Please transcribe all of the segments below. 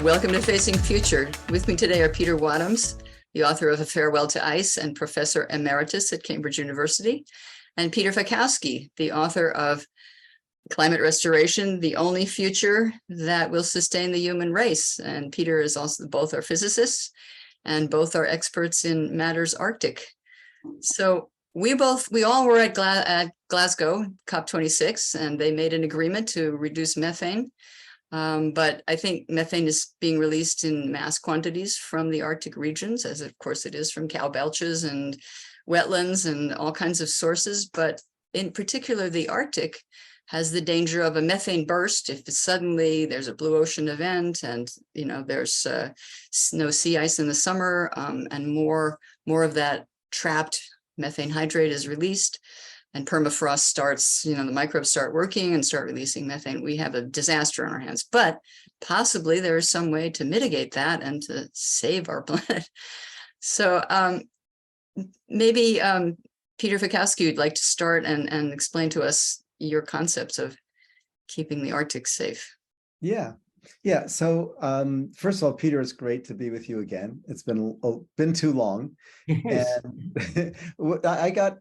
Welcome to Facing Future. With me today are Peter Wadhams, the author of A Farewell to Ice and Professor Emeritus at Cambridge University, and Peter Fikowski, the author of Climate Restoration, the Only Future That Will Sustain the Human Race. And Peter is also, both are physicists and both are experts in matters Arctic. So we all were at Glasgow, COP26, and they made an agreement to reduce methane. But I think methane is being released in mass quantities from the Arctic regions, as of course it is from cow belches and wetlands and all kinds of sources. But in particular, the Arctic has the danger of a methane burst if suddenly there's a blue ocean event and there's no sea ice in the summer, and more of that trapped methane hydrate is released. And permafrost starts, the microbes start working and start releasing methane. We have a disaster on our hands, but possibly there is some way to mitigate that and to save our planet. So maybe Peter Fikowski would like to start and explain to us your concepts of keeping the Arctic safe. Yeah. So first of all, Peter, it's great to be with you again. It's been too long. And I got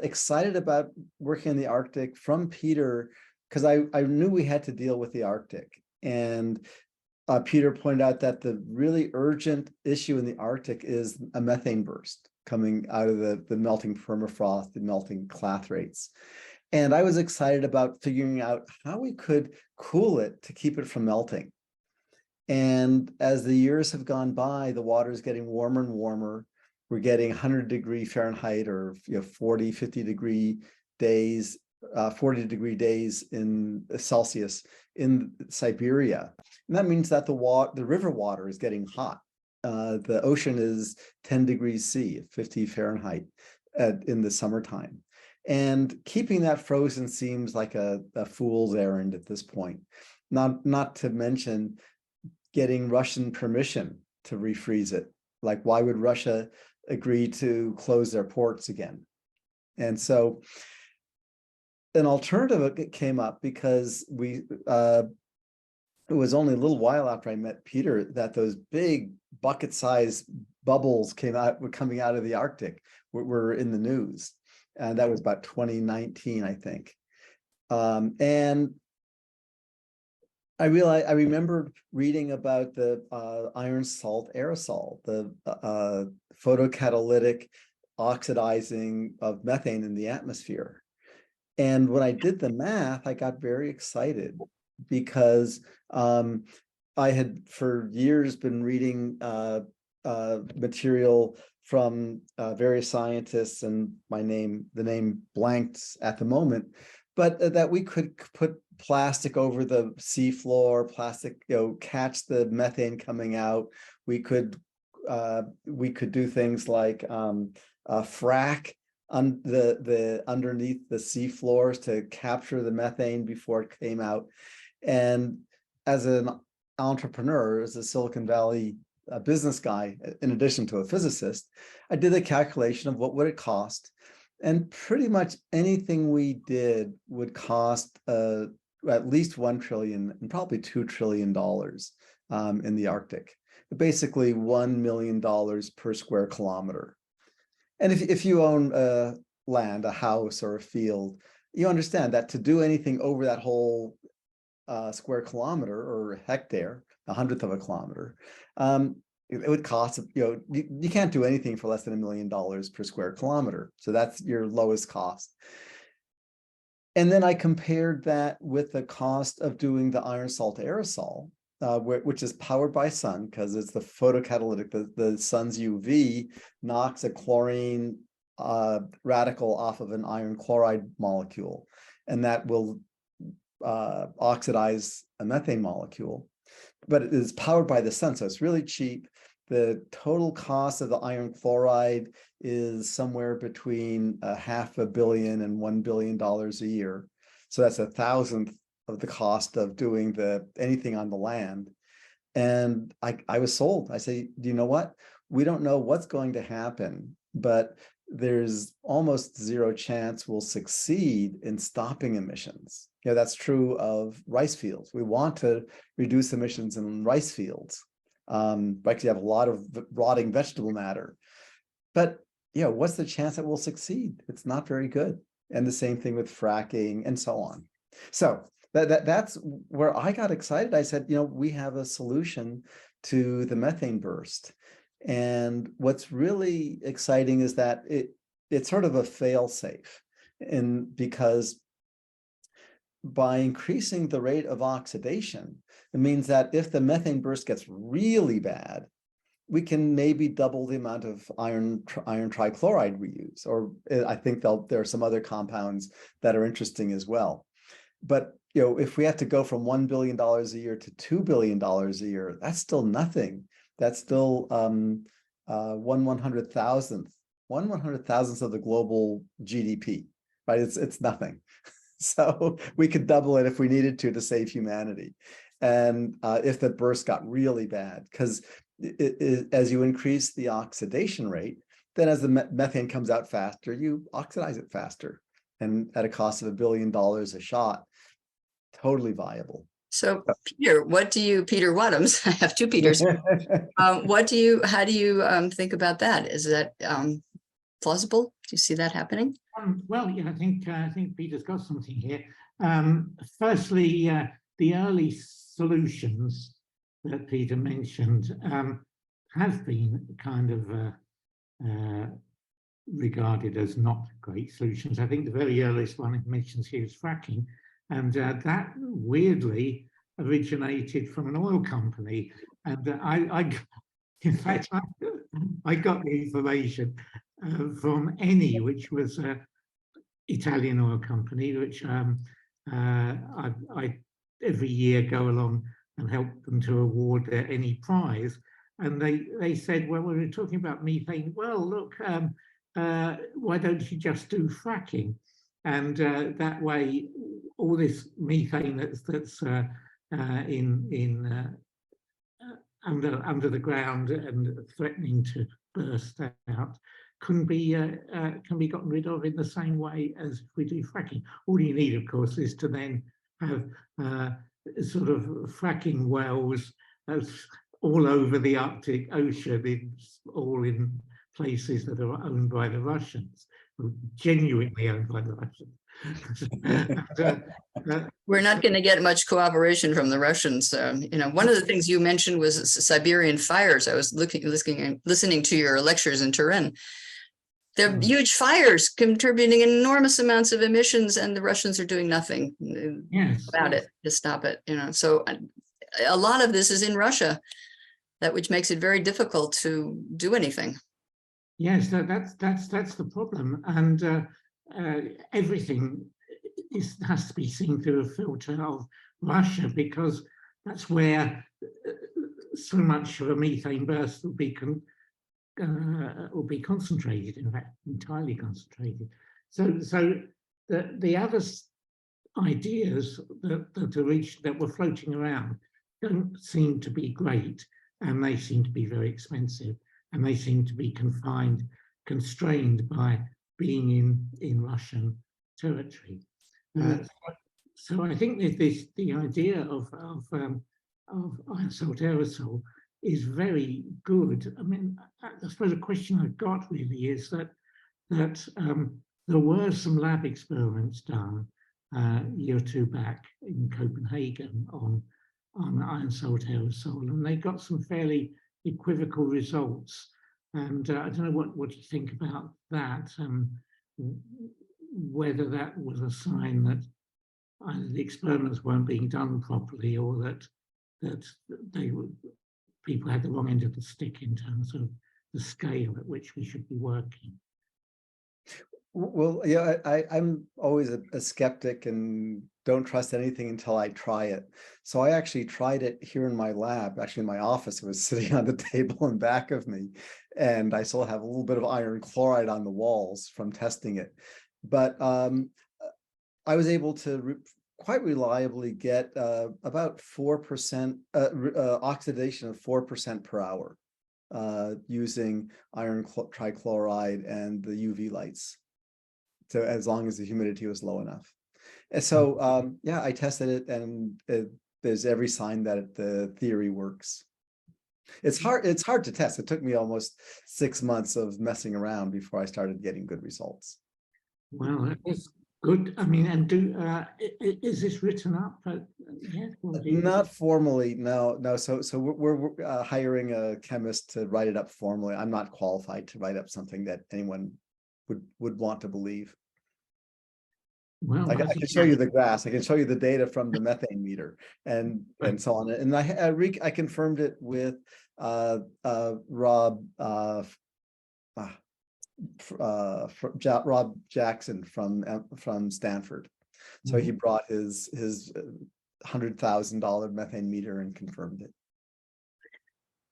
excited about working in the Arctic from Peter because I knew we had to deal with the Arctic. And Peter pointed out that the really urgent issue in the Arctic is a methane burst coming out of the melting permafrost, the melting clathrates. And I was excited about figuring out how we could cool it to keep it from melting. And as the years have gone by, the water is getting warmer and warmer. We're getting 100-degree Fahrenheit or 40, 50-degree days, 40-degree days in Celsius in Siberia. And that means that the river water is getting hot. The ocean is 10 degrees C, 50 Fahrenheit in the summertime. And keeping that frozen seems like a fool's errand at this point, not to mention getting Russian permission to refreeze it. Like, why would Russia agree to close their ports again? And so an alternative came up because it was only a little while after I met Peter that those big bucket-sized bubbles coming out of the Arctic were in the news. And that was about 2019, I think. And I remembered reading about the iron salt aerosol, the photocatalytic oxidizing of methane in the atmosphere. And when I did the math, I got very excited because I had for years been reading material from various scientists, and the name blanks at the moment, but that we could put plastic over the seafloor, catch the methane coming out. We could do things like frack underneath the seafloors to capture the methane before it came out. And as an entrepreneur, as a Silicon Valley a business guy, in addition to a physicist, I did a calculation of what would it cost. And pretty much anything we did would cost at least $1 trillion and probably $2 trillion in the Arctic. Basically $1 million per square kilometer. And if you own land, a house or a field, you understand that to do anything over that whole square kilometer or hectare, 100th of a kilometer, it would cost, you can't do anything for less than $1 million per square kilometer. So that's your lowest cost. And then I compared that with the cost of doing the iron salt aerosol, which is powered by sun because it's the photocatalytic, the sun's UV knocks a chlorine radical off of an iron chloride molecule, and that will oxidize a methane molecule. But it is powered by the sun, so it's really cheap. The total cost of the iron chloride is somewhere between $500 million and $1 billion a year. So that's 1,000th of the cost of doing anything on the land. And I was sold. I say, do you know what? We don't know what's going to happen, but there's almost zero chance we'll succeed in stopping emissions. That's true of rice fields. We want to reduce emissions in rice fields. Because you have a lot of rotting vegetable matter. But what's the chance that we'll succeed? It's not very good. And the same thing with fracking and so on. So that's where I got excited. I said, we have a solution to the methane burst. And what's really exciting is that it's sort of a fail safe. And because by increasing the rate of oxidation, it means that if the methane burst gets really bad, we can maybe double the amount of iron trichloride we use. Or I think there are some other compounds that are interesting as well. But if we have to go from $1 billion a year to $2 billion a year, that's still nothing. That's still 1/100,000th of the global GDP, right? It's nothing. So we could double it if we needed to save humanity. And if the burst got really bad, because as you increase the oxidation rate, then as the methane comes out faster, you oxidize it faster. And at a cost of $1 billion a shot, totally viable. So Peter, Peter Wadhams, I have two Peters. How do you think about that? Is that plausible? Do you see that happening? Well, yeah, I think Peter's got something here. Firstly, the early solutions that Peter mentioned have been kind of regarded as not great solutions. I think the very earliest one it mentions here is fracking, and that weirdly originated from an oil company. And in fact, I got the information from Eni, which was an Italian oil company, which I every year go along and help them to award their Eni prize. And they said, well, when we're talking about methane, well, look, why don't you just do fracking? And that way, all this methane that's under the ground and threatening to burst out can be gotten rid of in the same way as if we do fracking. All you need, of course, is to then have sort of fracking wells all over the Arctic Ocean, all in places that are owned by the Russians, genuinely owned by the Russians. We're not going to get much cooperation from the Russians. One of the things you mentioned was Siberian fires. I was listening to your lectures in Turin. There are huge fires contributing enormous amounts of emissions, and the Russians are doing nothing about it to stop it. So a lot of this is in Russia, which makes it very difficult to do anything. Yes, that's the problem, and everything has to be seen through a filter of Russia, because that's where so much of a methane burst will be concentrated, in fact, entirely concentrated. So the other ideas that were floating around don't seem to be great, and they seem to be very expensive, and they seem to be constrained by being in Russian territory. So I think that the idea of iron salt aerosol is very good. I mean, I suppose the question I've got really is that there were some lab experiments done a year or two back in Copenhagen on iron salt aerosol, and they got some fairly equivocal results. And I don't know what you think about that, whether that was a sign that either the experiments weren't being done properly, or that people had the wrong end of the stick in terms of the scale at which we should be working. Well, yeah, I'm always a skeptic and don't trust anything until I try it. So I actually tried it here in my lab, actually in my office. It was sitting on the table in back of me, and I still have a little bit of iron chloride on the walls from testing it. But I was able to quite reliably get about 4% oxidation of 4% per hour using iron trichloride and the UV lights. So as long as the humidity was low enough. And so, yeah, I tested it, and there's every sign that the theory works. It's hard to test. It took me almost 6 months of messing around before I started getting good results. Well, that is good. I mean, and is this written up? Yes, or do you- Not formally, no. So we're hiring a chemist to write it up formally. I'm not qualified to write up something that anyone would want to believe. Well, I I can think show you the graphs. I can show you the data from the methane meter and so on. And I confirmed it with Rob Rob Jackson from Stanford. So he brought his $100,000 methane meter and confirmed it.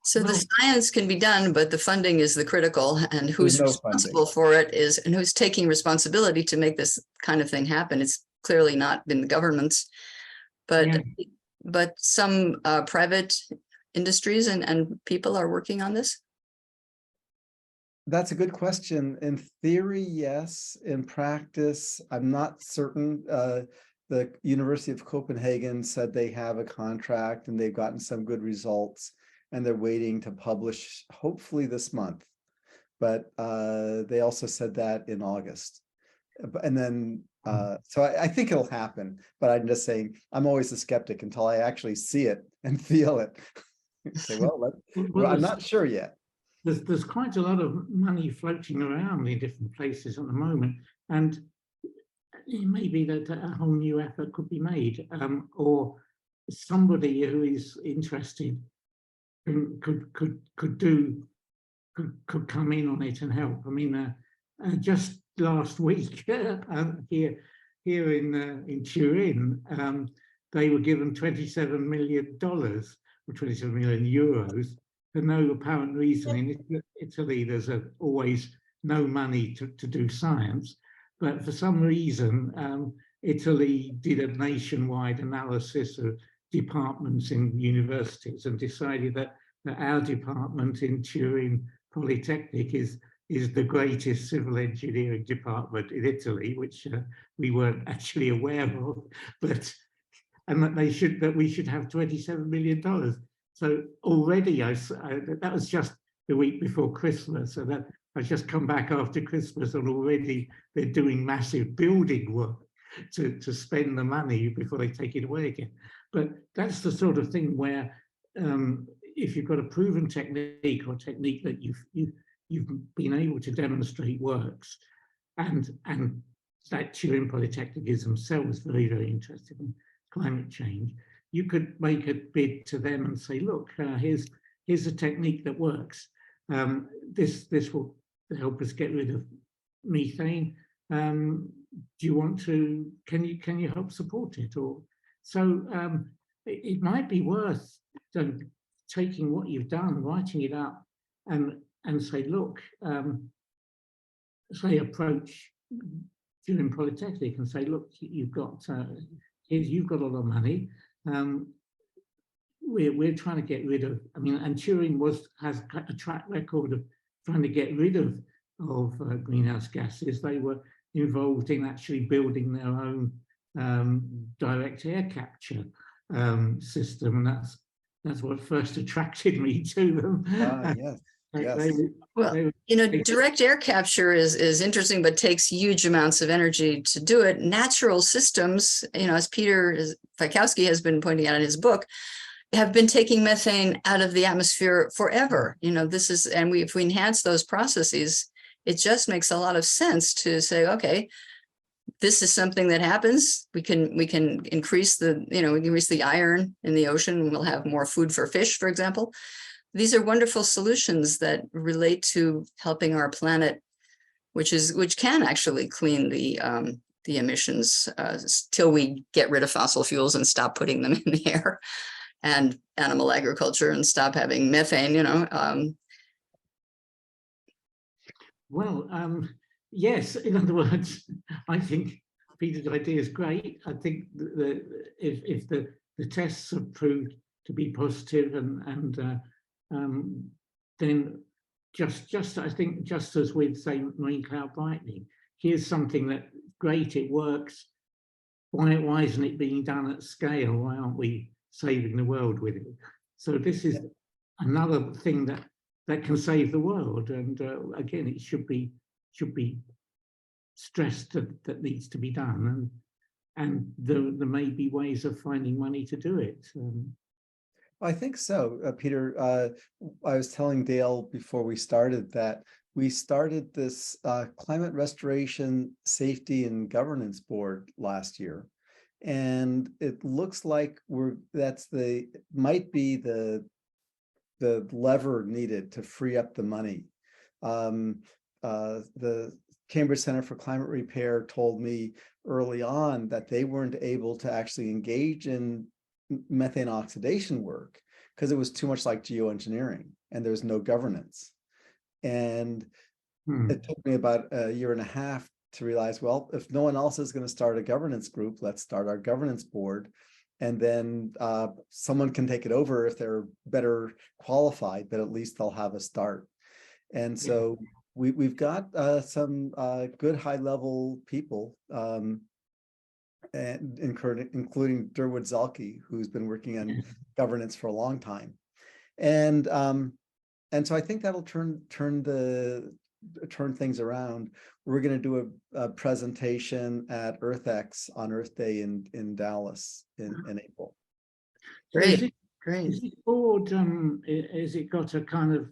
So the Well- science can be done, but the funding is the critical, and who's no responsible for it is, and who's taking responsibility to make this kind of thing happen. It's clearly not been the government's, but Yeah. but some private industries and people are working on this. That's a good question. In theory, yes. In practice, I'm not certain. The University of Copenhagen said they have a contract and they've gotten some good results, and they're waiting to publish hopefully this month. But they also said that in August. And then, so I think it'll happen, but I'm just saying, I'm always a skeptic until I actually see it and feel it. Say, well, I'm not sure yet. There's quite a lot of money floating around in different places at the moment, and it may be that a whole new effort could be made, or somebody who is interested could come in on it and help. I mean, just last week here in Turin, they were given $27 million or 27 million euros for no apparent reason. In Italy, there's always no money to do science, but for some reason, Italy did a nationwide analysis of departments in universities and decided that our department in Turin Polytechnic is the greatest civil engineering department in Italy, which we weren't actually aware of, and that we should have $27 million. So already that was just the week before Christmas, so that I've just come back after Christmas, and already they're doing massive building work to spend the money before they take it away again. But that's the sort of thing where if you've got a proven technique, or technique that you've been able to demonstrate works, and that Turin Polytechnic is themselves very, very interested in climate change, you could make a bid to them and say, look, here's a technique that works. This will help us get rid of methane. Do you want to? Can you help support it? Or so it might be worth taking what you've done, writing it up, and say, look, say approach Turin Polytechnic and say, look, you've got a lot of money. We're trying to get rid of. I mean, and Turin has a track record of trying to get rid of greenhouse gases. They were involved in actually building their own direct air capture system, and that's what first attracted me to them. Yes. Yes. Well, direct air capture is interesting, but takes huge amounts of energy to do it. Natural systems, as Peter Fikowski has been pointing out in his book, have been taking methane out of the atmosphere forever. If we enhance those processes, it just makes a lot of sense to say, okay, this is something that happens. We can increase the iron in the ocean, and we'll have more food for fish, for example. These are wonderful solutions that relate to helping our planet, which can actually clean the emissions till we get rid of fossil fuels and stop putting them in the air, and animal agriculture, and stop having methane. Well, yes. In other words, I think Peter's idea is great. I think if the tests are proved to be positive, and then I think just as with, say, marine cloud brightening, here's something that great, it works. why isn't it being done at scale? Why aren't we saving the world with it? So this is another thing that can save the world. And again, it should be stressed that needs to be done. And there may be ways of finding money to do it. I think so, Peter. I was telling Dale before we started that we started this Climate Restoration Safety and Governance Board last year, and it looks like might be the lever needed to free up the money. The Cambridge Center for Climate Repair told me early on that they weren't able to actually engage in methane oxidation work because it was too much like geoengineering and there was no governance. And it took me about a year and a half to realize, well, if no one else is going to start a governance group, let's start our governance board. And then someone can take it over if they're better qualified, but at least they'll have a start. And so we've got some good high-level people, and including Durwood Zalke, who's been working on governance for a long time. And so I think that'll turn things around. We're going to do a presentation at EarthX on Earth Day in Dallas in April. Great. Is it board, has it got a kind of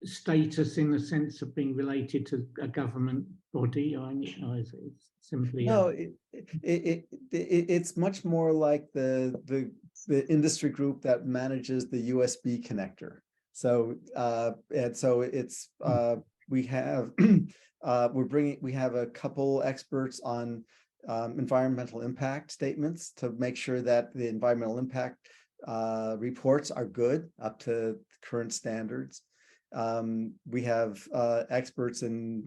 status in the sense of being related to a government body, or is it simply? No, it's much more like the industry group that manages the USB connector. So and so it's we have we have a couple experts on environmental impact statements to make sure that the environmental impact reports are good up to current standards. We have experts in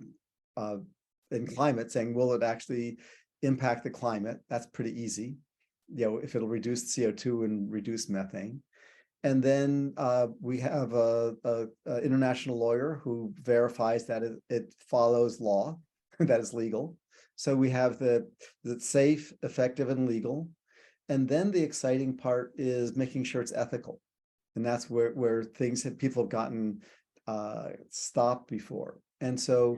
climate saying, will it actually impact the climate? That's pretty easy, if it'll reduce CO2 and reduce methane. And then we have a international lawyer who verifies that it follows law, that is legal. So we have the safe, effective, and legal. And then the exciting part is making sure it's ethical. And that's where people have gotten stopped before. And so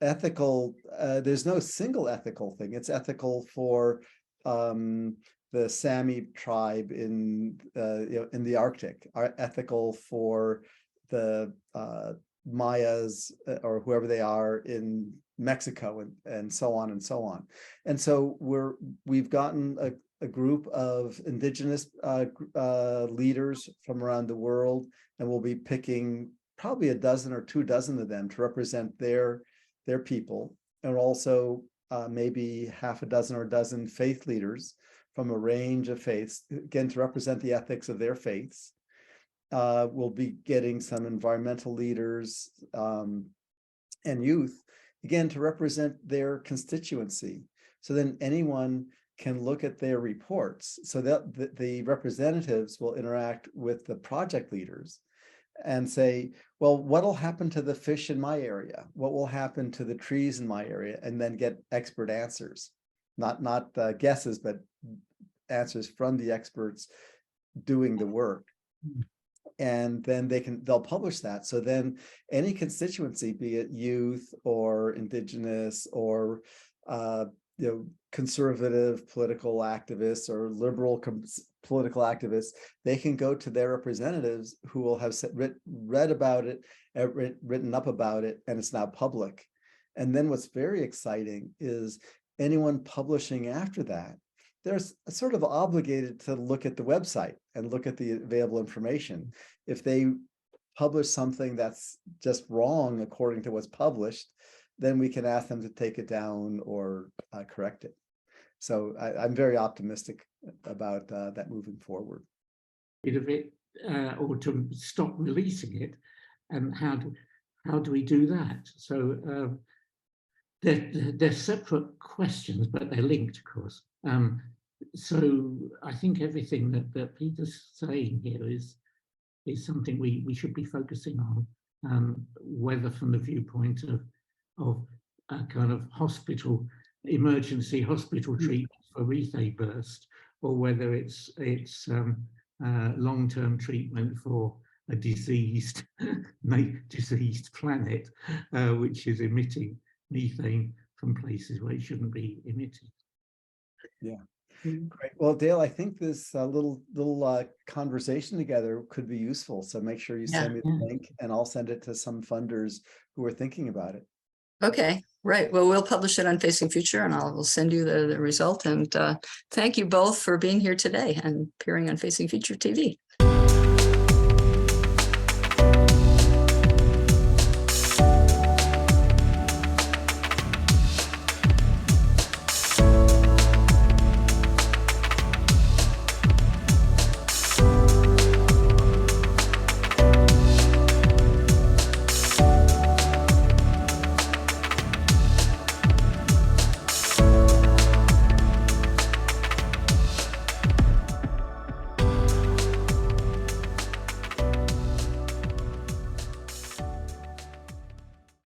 ethical, there's no single ethical thing. It's ethical for the Sami tribe in the Arctic, are ethical for the Mayas or whoever they are in Mexico, and so on and so on. And so we've gotten a group of indigenous leaders from around the world, and we'll be picking probably a dozen or 2 dozen of them to represent their people, and also maybe half a dozen or a dozen faith leaders from a range of faiths, again, to represent the ethics of their faiths. We'll be getting some environmental leaders and youth, again, to represent their constituency. So then anyone can look at their reports, so that the representatives will interact with the project leaders and say, well, what'll happen to the fish in my area? What will happen to the trees in my area? And then get expert answers, not guesses, but answers from the experts doing the work. And then they'll publish that. So then any constituency, be it youth or indigenous or conservative political activists or liberal political activists, they can go to their representatives who will have read about it, written up about it, and it's now public. And then what's very exciting is anyone publishing after that, they're sort of obligated to look at the website and look at the available information. If they publish something that's just wrong according to what's published, then we can ask them to take it down or correct it. So I'm very optimistic about that moving forward. Bit of it, or to stop releasing it, and how do we do that? So they're separate questions, but they're linked, of course. So I think everything that Peter's saying here is something we should be focusing on, whether from the viewpoint of a kind of emergency hospital treatment for methane burst, or whether it's long-term treatment for a diseased planet, which is emitting methane from places where it shouldn't be emitting. Yeah. Great. Well, Dale, I think this little conversation together could be useful. So make sure you send me the link, and I'll send it to some funders who are thinking about it. Okay, right. Well, we'll publish it on Facing Future, and we'll send you the result. And thank you both for being here today and appearing on Facing Future TV.